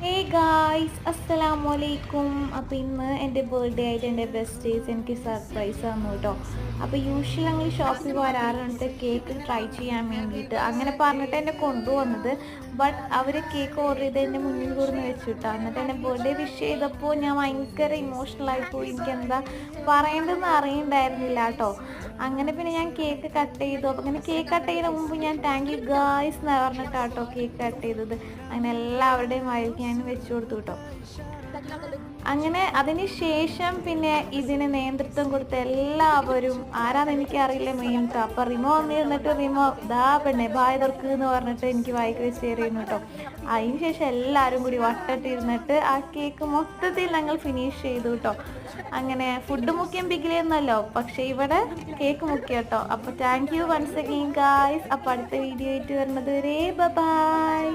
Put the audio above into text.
Hey guys അസ്സലാമു അലൈക്കും. അപ്പോൾ ഇന്ന് എൻ്റെ ബർത്ത്ഡേ ആയിട്ട് എൻ്റെ ബെസ്റ്റേഴ്സ് എനിക്ക് സർപ്രൈസ് തന്നു കേട്ടോ. അപ്പോൾ യൂഷ്വലി ഞങ്ങൾ ഷോപ്പിൽ വരാറുണ്ട് കേക്ക് ട്രൈ ചെയ്യാൻ വേണ്ടിയിട്ട്. അങ്ങനെ പറഞ്ഞിട്ട് എന്നെ കൊണ്ടുവന്നത്. ബട്ട് അവർ കേക്ക് ഓർഡർ ചെയ്ത് എൻ്റെ മുന്നിൽ കൊടുന്ന് വെച്ചു കേട്ടോ. എന്നിട്ട് എന്നെ ബർത്ത്ഡേ വിഷ് ചെയ്തപ്പോൾ ഞാൻ ഭയങ്കര ഇമോഷണലായി പോയി. എനിക്ക് എന്താ പറയേണ്ടതെന്ന് അറിയണ്ടായിരുന്നില്ല കേട്ടോ. അങ്ങനെ പിന്നെ ഞാൻ കേക്ക് കട്ട് ചെയ്തു. അപ്പോൾ അങ്ങനെ കേക്ക് കട്ട് ചെയ്യുന്ന മുമ്പ് ഞാൻ താങ്ക് യു ഗായ്സ് എന്ന് പറഞ്ഞിട്ടാട്ടോ കേക്ക് കട്ട് ചെയ്തത്. അങ്ങനെ എല്ലാവരുടെയും വായിലേക്ക് ഞാൻ വെച്ചു കൊടുത്തു കേട്ടോ. അങ്ങനെ അതിന് ശേഷം പിന്നെ ഇതിന് നേതൃത്വം കൊടുത്ത എല്ലാവരും ആരാന്ന് എനിക്ക് അറിയില്ല മെയിൻ കേട്ടോ. അപ്പം റിമോ വന്നിരുന്നിട്ട് റിമോ ദാ പെണ്ണെ ബായ് തുറക്ക് എന്ന് പറഞ്ഞിട്ട് എനിക്ക് വായിക്ക് വെച്ച് തരുന്നു കേട്ടോ. അതിന് ശേഷം എല്ലാവരും കൂടി വട്ടട്ടിരുന്നിട്ട് ആ കേക്ക് മൊത്തത്തിൽ ഞങ്ങൾ ഫിനിഷ് ചെയ്തു കേട്ടോ. അങ്ങനെ ഫുഡ് മുഖ്യം ബിഗിലെന്നല്ലോ, പക്ഷെ ഇവിടെ കേക്ക് മുഖ്യം കേട്ടോ. അപ്പോൾ thank you once again guys. അപ്പോൾ അടുത്ത വീഡിയോ ആയിട്ട് വരുന്നത് വരെ ബൈ.